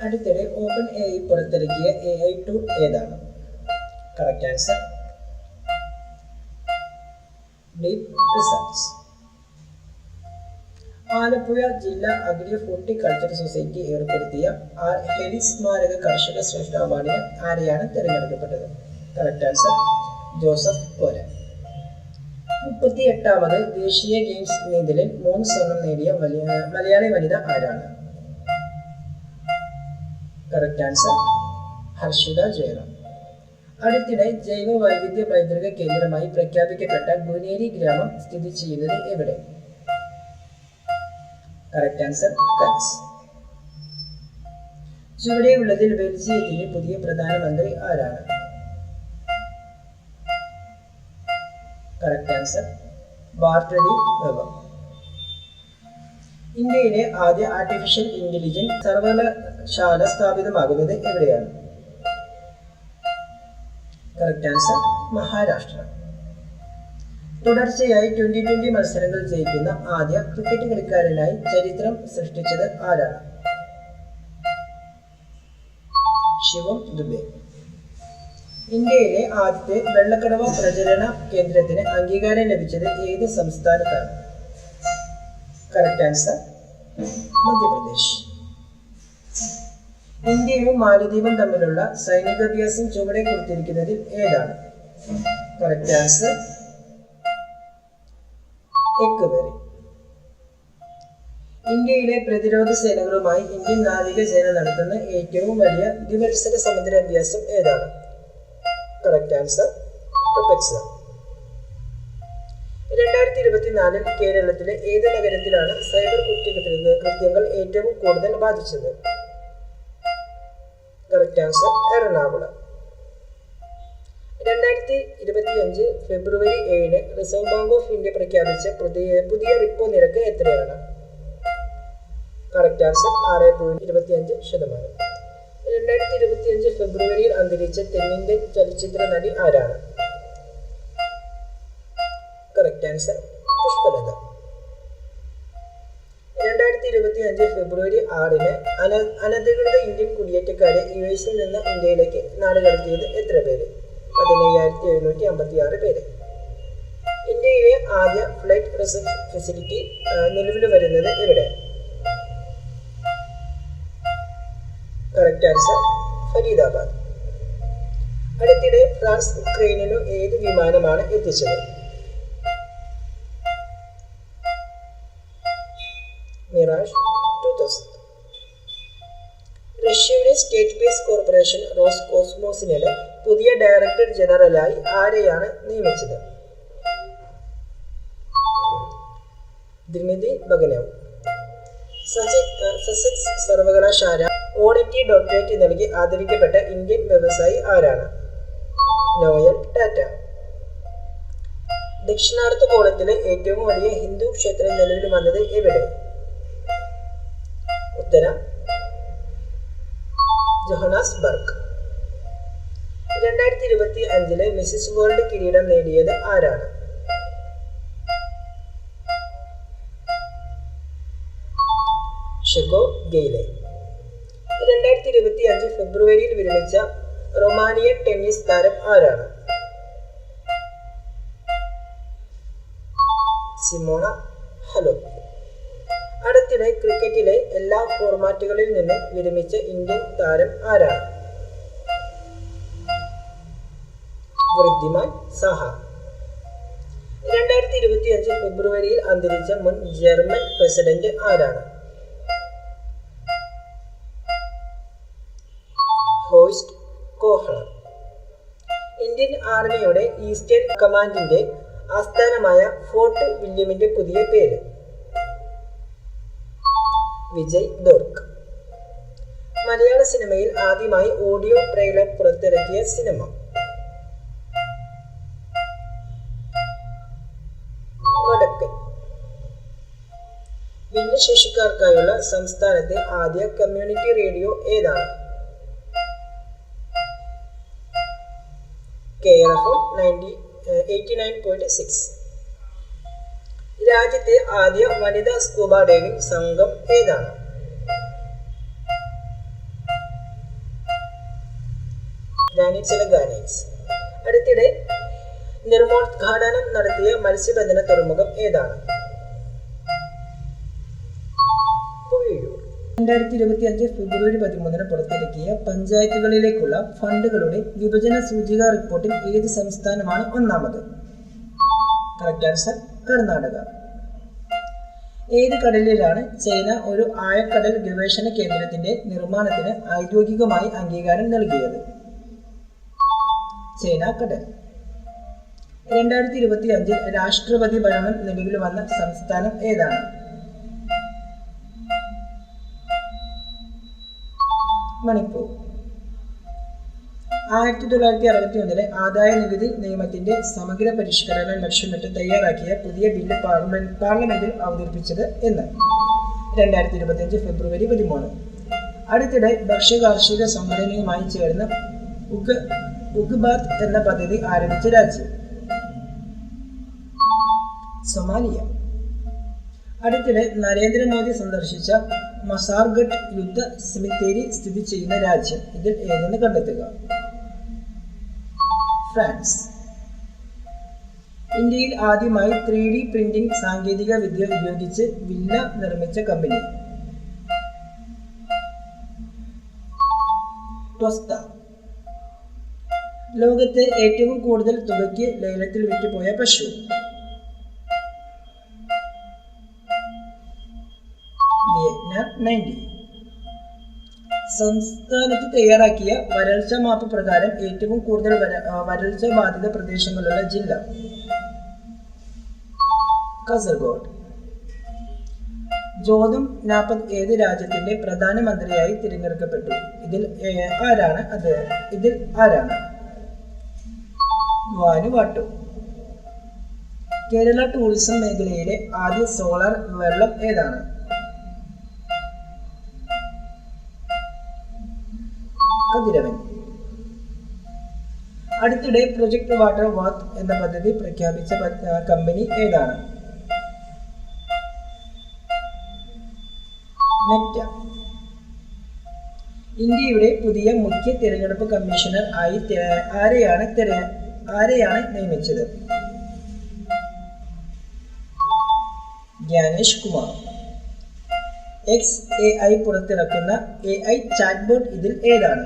അടുത്തിടെ open AI പുറത്തിറക്കിയ AI tool ഏതാണ്? Correct answer deep research. Alappuzha ജില്ലാ അഗ്രി ഹോർട്ടിക്കൾച്ചർ സൊസൈറ്റി ഏർപ്പെടുത്തിയ ഹെലി സ്മാരക കർഷക ശ്രേഷ്ഠ അവാർഡിന് ആരെയാണ് തിരഞ്ഞെടുക്കപ്പെട്ടത്? കറക്റ്റ് ആൻസർ ജോസഫ് കോരാൻ. 38ാമത് ദേശീയ ഗെയിംസ് നീന്തലിൽ 3 സ്വർണം നേടിയ മലയാളി വനിത ആരാണ്? Correct answer Harshitha Jayaram. അടുത്തിടെ ജൈവ വൈവിധ്യ പൈതൃക കേന്ദ്രമായി പ്രഖ്യാപിക്കപ്പെട്ട ഗുനേരി ഗ്രാമം സ്ഥിതി ചെയ്യുന്നത് എവിടെ? Correct answer Kutch. ചുവടെയുള്ളതിൽ ബെൽജിയത്തിന്റെ പുതിയ പ്രധാനമന്ത്രി ആരാണ്? Correct answer Bart De Wever. ഇന്ത്യയിലെ ആദ്യ ആർട്ടിഫിഷ്യൽ ഇന്റലിജൻസ് സർവകലാശാല സ്ഥാപിതമാകുന്നത് എവിടെയാണ്? Correct answer Maharashtra. തുടർച്ചയായി 2020 മത്സരങ്ങൾ ജയിക്കുന്ന ആദ്യ ക്രിക്കറ്റ് കളിക്കാരനായി ചരിത്രം സൃഷ്ടിച്ചത് ആരാണ്? ശിവം ദുബെ. ഇന്ത്യയിലെ ആദ്യത്തെ വെള്ളക്കടവ പ്രജനന കേന്ദ്രത്തിന് അംഗീകാരം ലഭിച്ചത് ഏത് സംസ്ഥാനത്താണ്? Correct answer Madhya Pradesh. ഇന്ത്യയും മാലദ്വീപും തമ്മിലുള്ള സൈനികാഭ്യാസം ചുവടെ കൊടുത്തിരിക്കുന്നതിൽ ഏതാണ്? കറക്റ്റ് ആൻസർ എക്വറി. ഇന്ത്യയിലെ പ്രതിരോധ സേനകളുമായി ഇന്ത്യൻ നാവികസേന നടത്തുന്ന ഏറ്റവും വലിയ ദ്വിമത്സര സമുദ്രാഭ്യാസം ഏതാണ്? Correct answer പ്രൊപെക്സ. 2024 കേരളത്തിലെ ഏത് നഗരത്തിലാണ് സൈബർ കുറ്റകൃത്യങ്ങൾ ഏറ്റവും കൂടുതൽ ബാധിച്ചത്? Correct answer Ernakulam. 2025 February 7 reserve bank of India പ്രഖ്യാപിച്ച പുതിയ റിപ്പോ നിരക്ക് എത്രയാണ്? Correct answer 6.25%. 2025 ഫെബ്രുവരിയിൽ അന്തരിച്ച തെന്നിന്ത്യൻ ചലച്ചിത്ര നടി ആരാണ്? Correct answer Pushpalatha. 2025 ഫെബ്രുവരി 6 അനധികൃത ഇന്ത്യൻ കുടിയേറ്റക്കാരെ US നിന്ന് ഇന്ത്യയിലേക്ക് നാടുകടത്തിയത് എത്ര പേര്? 15,756 പേര്. ഇന്ത്യയിലെ ആദ്യ ഫ്ലൈറ്റ് റിസർച്ച് ഫെസിലിറ്റി നിലവിൽ വരുന്നത് എവിടെ? Correct answer Faridabad. അടുത്തിടെ ഫ്രാൻസ് ഉക്രൈനിനു ഏത് വിമാനമാണ് എത്തിച്ചത്? മിറാഷ് 2000. റഷ്യയുടെ സ്റ്റേറ്റ് സ്പേസ് കോർപ്പറേഷൻ റോസ്കോസ്മോസിലെ പുതിയ ഡയറക്ടർ ജനറലായി ആരെയാണ് നിയമിച്ചത്? ദിമിത്രി ബഗനോവ്. സസെക്സ് സർവകലാശാല ഓഡിറ്റി ഡോക്ടറേറ്റ് നൽകി ആദരിക്കപ്പെട്ട ഇന്ത്യൻ വ്യവസായി ആരാണ്? നോയൽ ടാറ്റ. ദക്ഷിണാർദ്ധഗോളത്തിലെ ഏറ്റവും വലിയ ഹിന്ദു ക്ഷേത്രം നിലവിൽ വന്നത് എവിടെ? ഉത്തരം ജോഹന്നാസ്ബർഗ്. 2025 മിസ്സിസ് വേൾഡ് കിരീടം നേടിയത് ആരാണ്? ഷെക്കോ ഗെയ്ലെ. 2025 ഫെബ്രുവരിയിൽ വിരമിച്ച റൊമാനിയൻ ടെന്നീസ് താരം ആരാണ്? സിമോണ ഹലെപ്പ്. അടുത്തിടെ ക്രിക്കറ്റിലെ എല്ലാ ഫോർമാറ്റുകളിൽ നിന്നും വിരമിച്ച ഇന്ത്യൻ താരം ആരാണ്? വൃദ്ധിമാൻ സാഹ. 2025 ഫെബ്രുവരിയിൽ അന്തരിച്ച മുൻ ജർമ്മൻ പ്രസിഡന്റ് ആരാണ്? ഹോഴ്സ്റ്റ് കോഹ്ലർ. ഇന്ത്യൻ ആർമിയുടെ ഈസ്റ്റേൺ കമാൻഡിന്റെ ആസ്ഥാനമായ ഫോർട്ട് വില്യമിന്റെ പുതിയ പേര്? വിജയ് ദുർഗ്. മലയാള സിനിമയിൽ ആദ്യമായി ഓഡിയോ ട്രെയിലർ പുറത്തിറക്കിയ സിനിമ? വടക്കൻ. ഭിന്നശേഷിക്കാർക്കായുള്ള സംസ്ഥാനത്തെ ആദ്യ കമ്മ്യൂണിറ്റി റേഡിയോ ഏതാണ്? KRFM 89.6. രാജ്യത്തെ ആദ്യ വനിതാ സ്കൂബ ഡൈവിംഗ് സംഘം ഏതാണ്? ഗാനേറ്റ്സ് അല്ല ഗാനേറ്റ്സ്. അടുത്തിടെ നിർമ്മോദ്ഘാടനം നടത്തിയ മത്സ്യബന്ധന തുറമുഖം ഏതാണ്? 2025 ഫെബ്രുവരി 13 പുറത്തിറക്കിയ പഞ്ചായത്തുകളിലേക്കുള്ള ഫണ്ടുകളുടെ വിഭജന സൂചിക റിപ്പോർട്ടിൽ ഏത് സംസ്ഥാനമാണ് ഒന്നാമത്? Correct answer Karnataka. ഏത് കടലിലാണ് ചൈന ഒരു ആഴക്കടൽ ഗവേഷണ കേന്ദ്രത്തിന്റെ നിർമ്മാണത്തിന് ഔദ്യോഗികമായി അംഗീകാരം നൽകിയത്? ചൈന കടൽ. 2025 രാഷ്ട്രപതി ഭരണം നിലവിൽ വന്ന സംസ്ഥാനം ഏതാണ്? മണിപ്പൂർ. 1961 ആദായ നികുതി നിയമത്തിന്റെ സമഗ്ര പരിഷ്കരണം ലക്ഷ്യമിട്ട് തയ്യാറാക്കിയ പുതിയ ബില്ല് പാർലമെന്റിൽ അവതരിപ്പിച്ചത് എന്ന്? 2025 ഫെബ്രുവരി 13. അടുത്തിടെ ഭക്ഷ്യകാർഷിക സംഘടനയുമായി ചേർന്ന് ഉഗ്ബാത്ത് എന്ന പദ്ധതി ആരംഭിച്ച രാജ്യം? സൊമാലിയ. അടുത്തിടെ നരേന്ദ്രമോദി സന്ദർശിച്ച മസാർഗഡ് യുദ്ധ സെമിത്തേരി സ്ഥിതി ചെയ്യുന്ന രാജ്യം ഇതിൽ ഏതെന്ന് കണ്ടെത്തുക? ഫ്രാൻസ്. ഇന്ത്യയിൽ ആദ്യമായി 3D പ്രിന്റിംഗ് സാങ്കേതിക വിദ്യ ഉപയോഗിച്ച് വില്ല നിർമ്മിച്ച കമ്പനി? ട്വസ്ത. ലോകത്തെ ഏറ്റവും കൂടുതൽ തുകയ്ക്ക് ലേലത്തിൽ വിറ്റുപോയ പശു? വിയറ്റ്നാം 90. സംസ്ഥാനത്ത് തയ്യാറാക്കിയ വരൾച്ച മാപ്പ് പ്രകാരം ഏറ്റവും കൂടുതൽ വരൾച്ച ബാധിത പ്രദേശങ്ങളുള്ള ജില്ല? കാസർഗോഡ്. ജോധം നാപ്പത് ഏത് രാജ്യത്തിന്റെ പ്രധാനമന്ത്രിയായി തിരഞ്ഞെടുക്കപ്പെട്ടു? ഇതിൽ ആരാണ്? വാനുവാട്ടു. കേരള ടൂറിസം മേഖലയിലെ ആദ്യ സോളാർ വെള്ളം ഏതാണ്? കതിരവൻ. അടുത്തിടെ പ്രൊജക്ട് വാട്ടർ വാത്ത് എന്ന പദ്ധതി പ്രഖ്യാപിച്ച കമ്പനി ഏതാണ്? മെറ്റ. ഇന്ത്യയുടെ പുതിയ മുഖ്യ തിരഞ്ഞെടുപ്പ് കമ്മീഷണർ ആയി ആരെയാണ് നിയമിച്ചത്? ജ്ഞാനേഷ് കുമാർ. XAI പുറത്തിറക്കുന്ന AI ചാറ്റ്ബോട്ട് ഇതിൽ ഏതാണ്?